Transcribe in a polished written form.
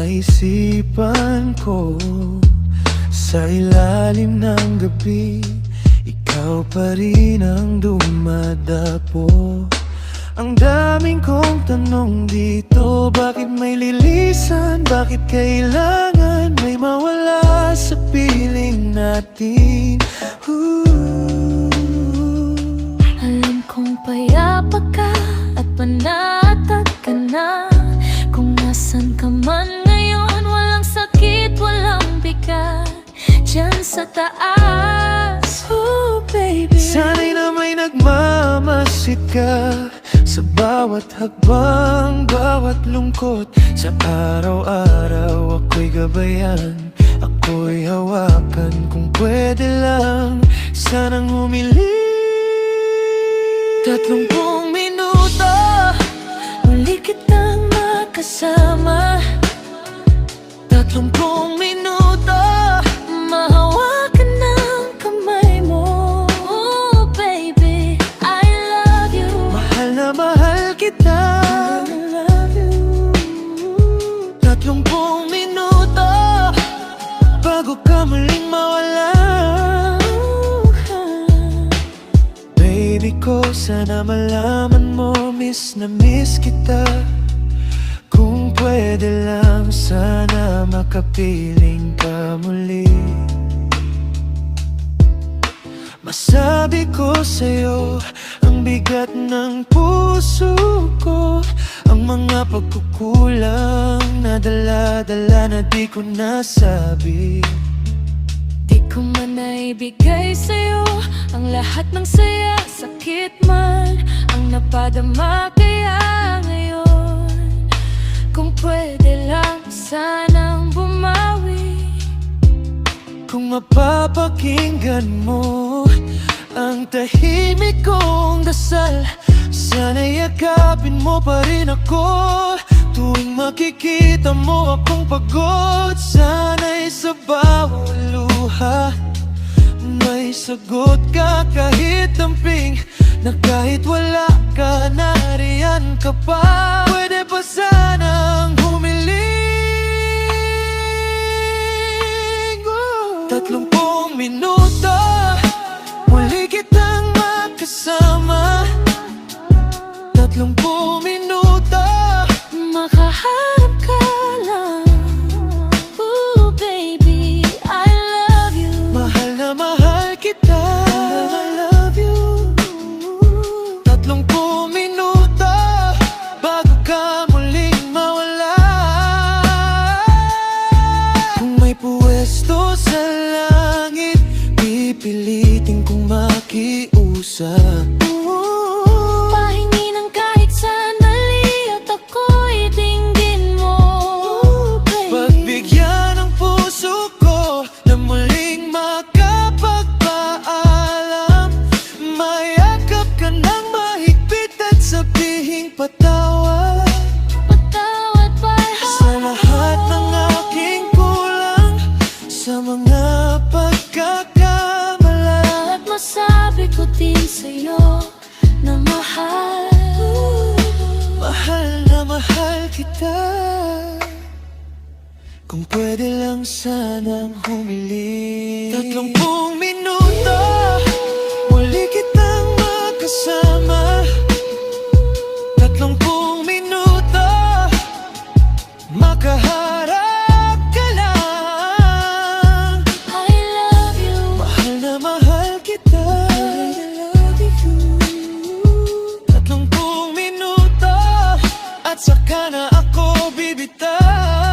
Naisipan ko sa ilalim ng gabi, ikaw pa rin ang dumadapo. Ang daming kong tanong dito, bakit may lilisan? Bakit kailangan may mawala sa piling natin? Alam kong payapa ka at panatag ka na. Kung nasan ka man ngayon, walang sakit, walang bigat diyan sa taas. Oh baby, sana'y na may nagmamasid ka sa bawat hakbang, bawat lungkot. Sa araw-araw ako'y gabayan, ako'y hawakan. Kung pwede lang, sanang humiling 30 minuto, muli kitang makasama. 30 minuto, mahawakan ng kamay mo. Oh baby, I love you. Mahal na mahal kita. I love you. 30 minuto, bago ka muling mawala. Baby ko, sana malaman mo, miss na miss kita. Kung pwede lang, sana makapiling ka muli. Masabi ko sa'yo, ang bigat ng puso ko, ang mga pagkukulang na dala-dala na di ko nasabi. Di ko man naibigay sa'yo ang lahat ng saya, sakit man ang napadama. Kaya ngayon, kung pwede lang, sanang bumawi. Kung mapapakinggan mo ang tahimik kong dasal, sana'y yakapin mo pa rin ako. Tuwing makikita mo akong pagod, sana'y sa bawat luha may sagot ka. Kahit tamping na kahit wala ka, nariyan ka pa. Pwede pa sanang humiling. 30 minuto, muli kitang makasama. 30 minuto, Makaharap ka lang. Oh baby, I love you. mahal na mahal kita. I love you. 30 minuto, bago ka muling mawala. Kung may puwesto sa langit, pipilitin kong makiusap. Pahingi ng kahit sandali at ako'y dinggin mo. Pagbigyan ng puso ko na muling makapagpaalam. Mayakap ka ng mahigpit at sabihing patawad Patawad ba'y sa lahat ng aking kulang, sa mga pagkakamala. at masabi ko din sa'yo na mahal. Mahal na mahal kita. Kung pwede lang sanang humiling. 30 minuto, muli kitang makasama. 30 minuto, makaharap ka lang. I love you. Mahal na mahal kita. I love you. 30 minuto, at saka na ako bibitaw.